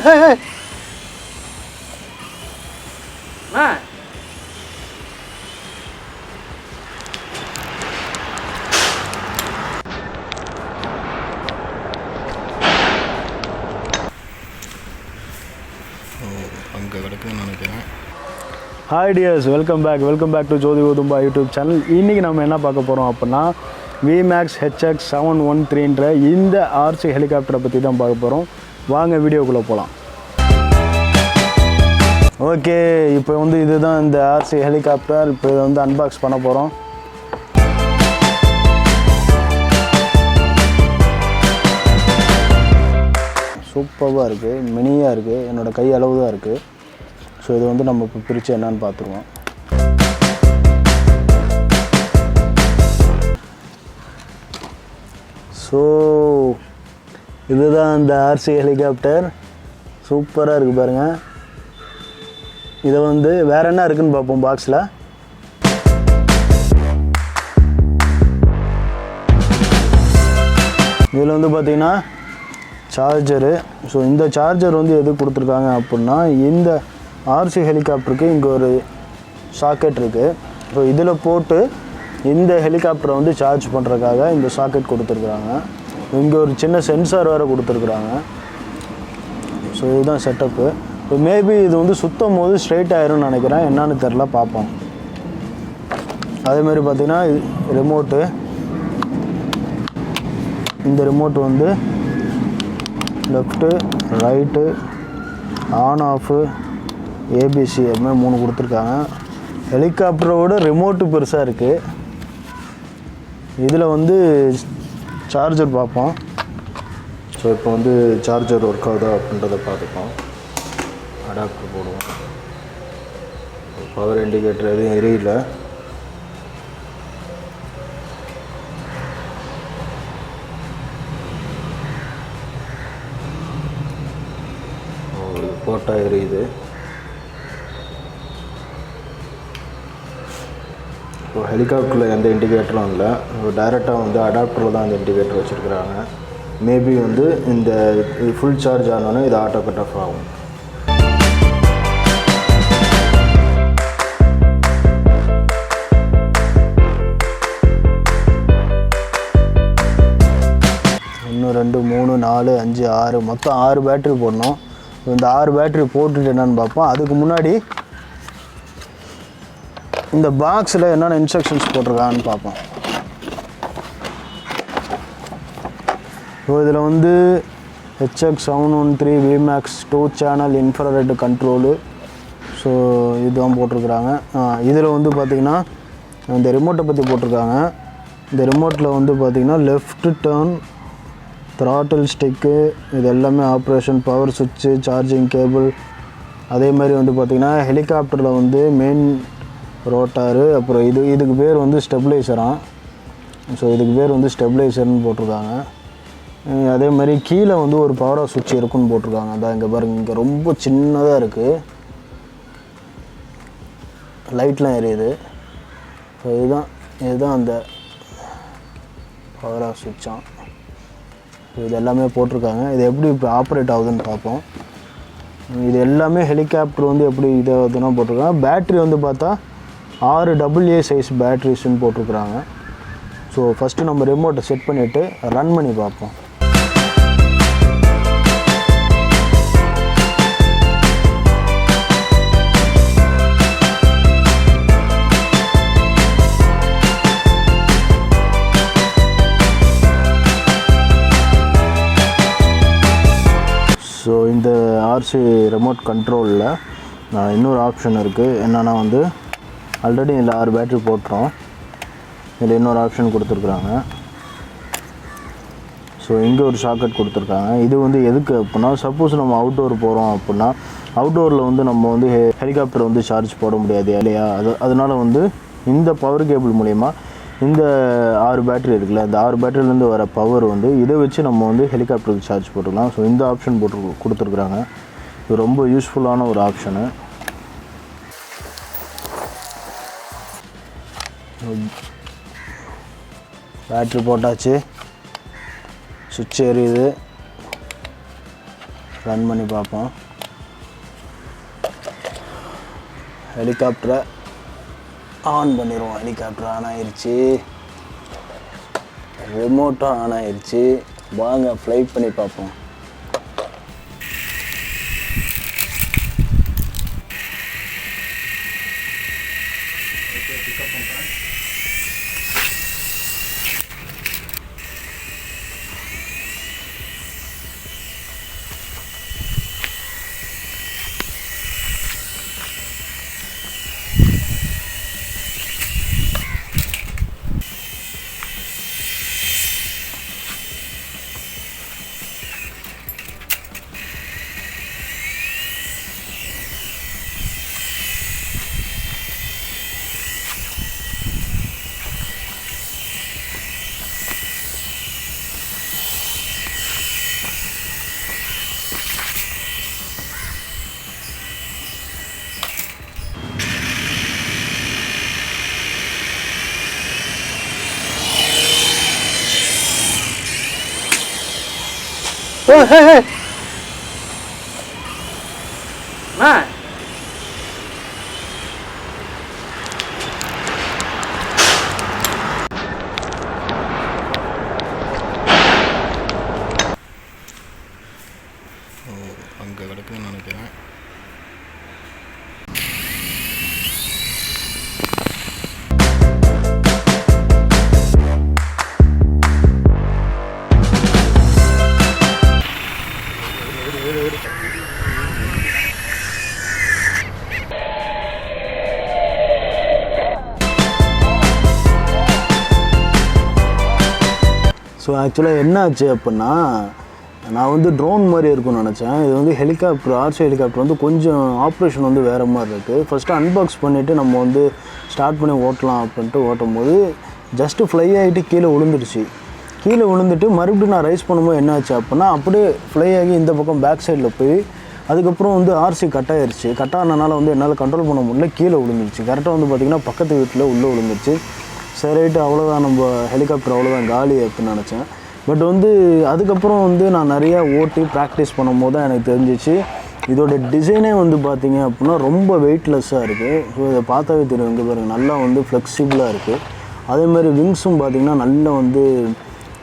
hey. Man. Hi dears, welcome back to Jodi Udumba YouTube channel. இன்னைக்கு நம்ம என்ன பார்க்க போறோம் அப்படினா V-Max HX713 ன்ற இந்த RC ஹெலிகாப்டரை பத்தி தான் பார்க்க போறோம். வாங்க வீடியோக்குள்ள போலாம். ஓகே, இப்போ வந்து இதுதான் இந்த RC ஹெலிகாப்டர். இப்போ இத வந்து அன்பாக்ஸ் பண்ண போறோம். சூப்பரா இருக்கு, மினியா இருக்கு, என்னோட கை அளவு தான் இருக்கு. ஸோ இது வந்து நம்ம இப்போ பிரித்து என்னன்னு பார்த்துருவோம். ஸோ இதுதான் இந்த RC ஹெலிகாப்டர். சூப்பராக இருக்குது பாருங்கள். இதை வந்து வேறு என்ன இருக்குதுன்னு பார்ப்போம் பாக்ஸில். இதில் வந்து பார்த்திங்கன்னா சார்ஜரு. ஸோ இந்த சார்ஜர் வந்து எது கொடுத்துருக்காங்க அப்படின்னா, இந்த RC ஹெலிகாப்டருக்கு இங்கே ஒரு சாக்கெட் இருக்குது. ஸோ இதில் போட்டு இந்த ஹெலிகாப்டரை வந்து சார்ஜ் பண்ணுறதுக்காக இந்த சாக்கெட் கொடுத்துருக்குறாங்க. இங்கே ஒரு சின்ன சென்சார் வேறு கொடுத்துருக்குறாங்க. ஸோ இதுதான் செட்டப்பு. இப்போ மேபி இது வந்து சுத்தம் போது ஸ்ட்ரைட் ஆயிரும்னு நினைக்கிறேன், என்னான்னு தெரில, பார்ப்போம். அதேமாதிரி பார்த்திங்கன்னா ரிமோட்டு, இந்த ரிமோட் வந்து left right on off ABC அதுமாதிரி 3 கொடுத்துருக்காங்க. ஹெலிகாப்டரோட ரிமோட்டு பெருசாக இருக்குது. இதில் வந்து சார்ஜர் பார்ப்போம். ஸோ இப்போ வந்து சார்ஜர் ஒர்க் ஆகுதா அப்படின்றத பார்த்துப்போம். அடாப்டர் போடுவோம். பவர் இண்டிகேட்டர் எதுவும் எரியல. போட்டால் எரியுது. இப்போ ஹெலிகாப்டரில் எந்த இண்டிகேட்டரும் இல்லை. டைரெக்டாக வந்து அடாப்டரில் தான் இந்த இண்டிகேட்டர் வச்சுருக்குறாங்க. மேபி வந்து இந்த இது ஃபுல் சார்ஜ் ஆனோன்னே இது ஆட்டோ கட் ஆஃப் ஆகும். இன்னும் 2 3 4 5 6 மொத்தம் 6 பேட்ரி போடணும். இந்த 6 பேட்ரி போட்டுட்டு என்னென்னு பார்ப்போம். அதுக்கு முன்னாடி இந்த பாக்ஸில் என்னென்ன இன்ஸ்ட்ரக்ஷன்ஸ் போட்டிருக்காங்கன்னு பார்ப்போம். ஸோ இதில் வந்து HX713 V-Max 2 channel infrared control. So இதுதான் போட்டிருக்குறாங்க. இதில் வந்து பார்த்திங்கன்னா இந்த ரிமோட்டை பற்றி போட்டிருக்காங்க. இந்த ரிமோட்டில் வந்து பார்த்திங்கன்னா லெஃப்ட் டர்ன், த்ராட்டில் ஸ்டிக்கு, இது எல்லாமே ஆப்ரேஷன், பவர் சுவிட்சு, சார்ஜிங் கேபிள். அதே மாதிரி வந்து பார்த்திங்கன்னா ஹெலிகாப்டரில் வந்து மெயின் ரோட்டாரு, அப்புறம் இதுக்கு பேர் வந்து ஸ்டெபிளைசரான். ஸோ இதுக்கு பேர் வந்து ஸ்டெபிளைசர்னு போட்டிருக்காங்க. அதே மாதிரி கீழே வந்து ஒரு பவர் ஆஃப் சுவிட்ச் இருக்குன்னு போட்டிருக்காங்க. அதான் இங்கே பாருங்கள், இங்கே ரொம்ப சின்னதாக இருக்குது, லைட்லாம் எரியுது. ஸோ இதுதான் அந்த பவர் ஆஃப் சுவிட்சான். இது எல்லாமே போட்டிருக்காங்க. இது எப்படி இப்போ ஆப்ரேட் ஆகுதுன்னு பார்ப்போம். இது எல்லாமே ஹெலிகாப்டர் வந்து எப்படி இதாகுதுன்னா போட்டிருக்காங்க. பேட்ரி வந்து பார்த்தா 6 AA சைஸ் பேட்ரிஸ்ன்னு போட்டிருக்குறாங்க. ஸோ ஃபஸ்ட்டு நம்ம ரிமோட்டை செட் பண்ணிவிட்டு ரன் பண்ணி பார்ப்போம். ஸோ இந்த RC ரிமோட் கண்ட்ரோலில் இன்னொரு ஆப்ஷன் இருக்குது. என்னென்னா வந்து ஆல்ரெடி இதில் 6 பேட்ரி போட்டுறோம். இதில் இன்னொரு ஆப்ஷன் கொடுத்துருக்குறாங்க. ஸோ இங்கே ஒரு ஷாக்கெட் கொடுத்துருக்காங்க. இது வந்து எதுக்கு அப்படின்னா, சப்போஸ் நம்ம அவுட்டோர் போகிறோம் அப்படின்னா, அவுட்டோரில் வந்து நம்ம வந்து ஹெலிகாப்டர் வந்து சார்ஜ் போட முடியாது இல்லையா. அதனால் வந்து இந்த பவர் கேபிள் மூலிமா இந்த 6 பேட்ரி இருக்குல்ல, இந்த 6 பேட்டரியிலேருந்து வர பவர் வந்து இதை வச்சு நம்ம வந்து ஹெலிகாப்டருக்கு சார்ஜ் போட்டுக்கலாம். ஸோ இந்த ஆப்ஷன் கொடுத்துருக்குறாங்க. இது ரொம்ப யூஸ்ஃபுல்லான ஒரு ஆப்ஷனு. பேட்ரி போட்டாச்சு, சுவிட்ச் எரியுது. ரன் பண்ணி பார்ப்போம். ஹெலிகாப்டரை ஆன் பண்ணிடுவோம். ஹெலிகாப்டர் ஆன் ஆயிடுச்சு, ரிமோட்டும் ஆன் ஆயிடுச்சு. வாங்க ஃப்ளை பண்ணி பார்ப்போம். Oh, hey, hey. Ma. அங்கே கிடக்குன்னு நினைக்கிறேன். ஸோ ஆக்சுவலாக என்ன ஆச்சு அப்படின்னா, நான் வந்து ட்ரோன் மாதிரி இருக்கும்னு நினச்சேன். இது வந்து ஹெலிகாப்டர், ஆர்சி ஹெலிகாப்டர் வந்து கொஞ்சம் ஆப்ரேஷன் வந்து வேறு மாதிரி இருக்குது. ஃபஸ்ட்டு அன்பாக்ஸ் பண்ணிவிட்டு நம்ம வந்து ஸ்டார்ட் பண்ணி ஓட்டலாம் அப்படின்ட்டு ஓட்டும் போது ஜஸ்ட்டு ஃப்ளை ஆகிட்டு கீழே விழுந்துடுச்சு. கீழே விழுந்துட்டு மறுபடியும் நான் ரைஸ் பண்ணும்போது என்ன ஆச்சு அப்படின்னா, அப்படியே ஃப்ளை ஆகி இந்த பக்கம் பேக் சைடில் போய் அதுக்கப்புறம் வந்து ஆர்சி கட் ஆகிடுச்சு. கட் ஆனதுனால வந்து என்னால் கண்ட்ரோல் பண்ண முடியல, கீழே விழுந்துருச்சு. கரெக்டாக வந்து பார்த்திங்கன்னா பக்கத்து வீட்டில் உள்ளே விழுந்துருச்சு. சரி ரைட்டு, அவ்வளோதான், நம்ம ஹெலிகாப்டர் அவ்வளோதான் காலி அப்படின்னு நினச்சேன். பட் வந்து அதுக்கப்புறம் வந்து நான் நிறையா ஓட்டி ப்ராக்டிஸ் பண்ணும்போது தான் எனக்கு தெரிஞ்சிச்சு, இதோட டிசைனே வந்து பார்த்திங்க அப்படின்னா ரொம்ப வெயிட்லெஸ்ஸாக இருக்குது. ஸோ இதை பார்த்தாவே தெரியும், இங்கே பாருங்கள், நல்லா வந்து ஃப்ளெக்சிபிளாக இருக்குது. அதேமாதிரி விங்ஸும் பார்த்திங்கன்னா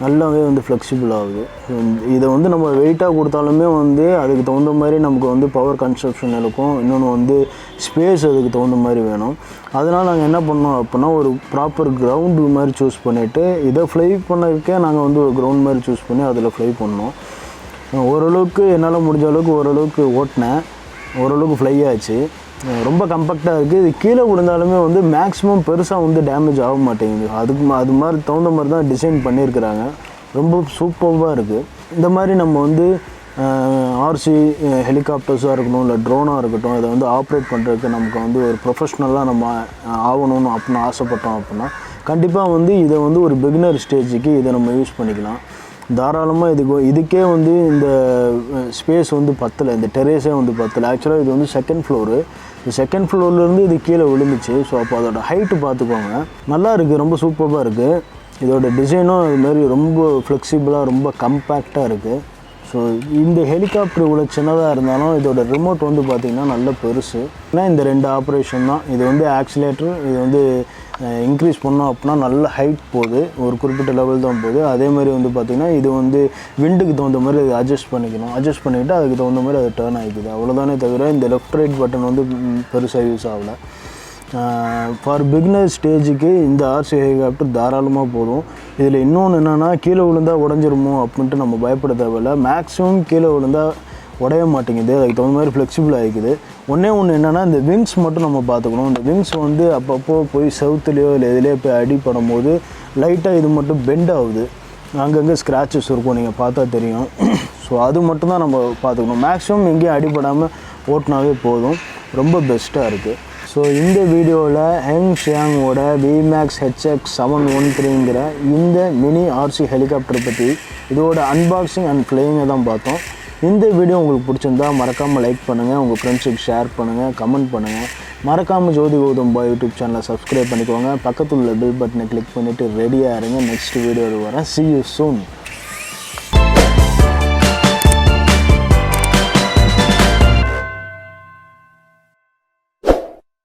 நல்லாவே வந்து ஃப்ளெக்சிபிள் ஆகுது. இதை வந்து நம்ம வெயிட்டாக கொடுத்தாலுமே வந்து அதுக்கு தகுந்த மாதிரி நமக்கு வந்து பவர் கன்சப்ஷன் இருக்கும். இன்னொன்று வந்து ஸ்பேஸ் அதுக்கு தகுந்த மாதிரி வேணும். அதனால் நாங்கள் என்ன பண்ணோம் அப்படின்னா, ஒரு ப்ராப்பர் கிரவுண்டு மாதிரி சூஸ் பண்ணிவிட்டு இதை ஃப்ளை பண்ணதுக்கே நாங்கள் வந்து ஒரு கிரவுண்ட் மாதிரி சூஸ் பண்ணி அதில் ஃப்ளை பண்ணோம். ஓரளவுக்கு என்னால் முடிஞ்ச அளவுக்கு ஓரளவுக்கு ஓட்டினேன், ஓரளவுக்கு ஃப்ளை ஆச்சு. ரொம்ப கம்பேக்டாக இருக்குது. இது கீழே விழுந்தாலுமே வந்து மேக்ஸிமம் பெருசாக வந்து டேமேஜ் ஆக மாட்டேங்குது. அது மாதிரி தகுந்த மாதிரி தான் டிசைன் பண்ணியிருக்கிறாங்க. ரொம்ப சூப்பராக இருக்குது. இந்த மாதிரி நம்ம வந்து ஆர்சி ஹெலிகாப்டர்ஸாக இருக்கட்டும், இல்லை ட்ரோனாக இருக்கட்டும், இதை வந்து ஆப்ரேட் பண்ணுறதுக்கு நமக்கு வந்து ஒரு ப்ரொஃபஷ்னலாக நம்ம ஆகணும்னு அப்படின்னு ஆசைப்பட்டோம் அப்படின்னா, கண்டிப்பாக வந்து இதை வந்து ஒரு பிகினர் ஸ்டேஜுக்கு இதை நம்ம யூஸ் பண்ணிக்கலாம். தாராளமாக இதுக்கே வந்து இந்த ஸ்பேஸ் வந்து பத்தலை, இந்த டெரேஸே வந்து பத்தலை. ஆக்சுவலாக இது வந்து செகண்ட் ஃப்ளோரு. இந்த செகண்ட் ஃப்ளோர்லேருந்து இது கீழே விழுந்துச்சு. ஸோ அப்போ அதோட ஹைட்டு பார்த்துக்கோங்க. நல்லா இருக்குது, ரொம்ப சூப்பராக இருக்குது. இதோட டிசைனும் இதுமாதிரி ரொம்ப ஃப்ளெக்சிபிளாக ரொம்ப கம்பேக்டாக இருக்குது. ஸோ இந்த ஹெலிகாப்டர் இவ்வளோ சின்னதாக இருந்தாலும் இதோட ரிமோட் வந்து பார்த்திங்கன்னா நல்ல பெருசு. ஏன்னா இந்த 2 ஆப்ரேஷன் தான். இது வந்து ஆக்சிலேட்டர், இது வந்து இன்க்ரீஸ் பண்ணோம் அப்படின்னா நல்ல ஹைட் போகுது, ஒரு குறிப்பிட்ட லெவல் தான் போகுது. அதேமாதிரி வந்து பார்த்திங்கன்னா இது வந்து விண்டுக்கு தகுந்த மாதிரி இது அட்ஜஸ்ட் பண்ணிக்கிட்டு அதுக்கு தகுந்த மாதிரி அது டேர்ன் ஆகிக்குது. அவ்வளோதானே தவிர இந்த லெஃப்ட் ரைட் பட்டன் வந்து பெருசாக யூஸ் ஆகலை. ஃபார் பிகினர் ஸ்டேஜுக்கு இந்த ஆர்சி ஹெலிகாப்டர் தாராளமாக போதும். இதில் இன்னொன்று என்னென்னா, கீழே விழுந்தால் உடஞ்சிருமோ அப்படின்ட்டு நம்ம பயப்பட தேவையில்லை. மேக்ஸிமம் கீழே விழுந்தால் உடைய மாட்டேங்குது, அதுக்கு தகுந்த மாதிரி ஃப்ளெக்சிபிள் ஆகிக்குது. ஒன்றே ஒன்று என்னென்னா, இந்த விங்ஸ் மட்டும் நம்ம பார்த்துக்கணும். இந்த விங்ஸ் வந்து அப்பப்போ போய் செவுத்துலேயோ இல்லை எதுலேயோ போய் அடிப்படும் போது லைட்டாக இது மட்டும் பெண்ட் ஆகுது, அங்கங்கே ஸ்க்ராச்சஸ் இருக்கும், நீங்கள் பார்த்தா தெரியும். ஸோ அது மட்டும்தான் நம்ம பார்த்துக்கணும். மேக்ஸிமம் எங்கேயும் அடிப்படாமல் ஓட்டினாவே போதும், ரொம்ப பெஸ்ட்டாக இருக்குது. ஸோ இந்த வீடியோவில் ஹெங் ஷியாங்கோட V-Max HX713 இந்த மினி ஆர்சி ஹெலிகாப்டர் பற்றி இதோட அன்பாக்சிங் அண்ட் ஃப்ளையிங்கை தான் பார்த்தோம். இந்த வீடியோ உங்களுக்கு பிடிச்சிருந்தா மறக்காமல் லைக் பண்ணுங்கள், உங்கள் ஃப்ரெண்ட்ஸுக்கு ஷேர் பண்ணுங்கள், கமெண்ட் பண்ணுங்கள். மறக்காமல் ஜோதி கௌதம் பாய் யூடியூப் சேனலை சப்ஸ்கிரைப் பண்ணிக்கோங்க. பக்கத்தில் உள்ள பெல் பட்டனை கிளிக் பண்ணிவிட்டு ரெடியாக இருங்க. நெக்ஸ்ட் வீடியோவில் வரேன். See you soon.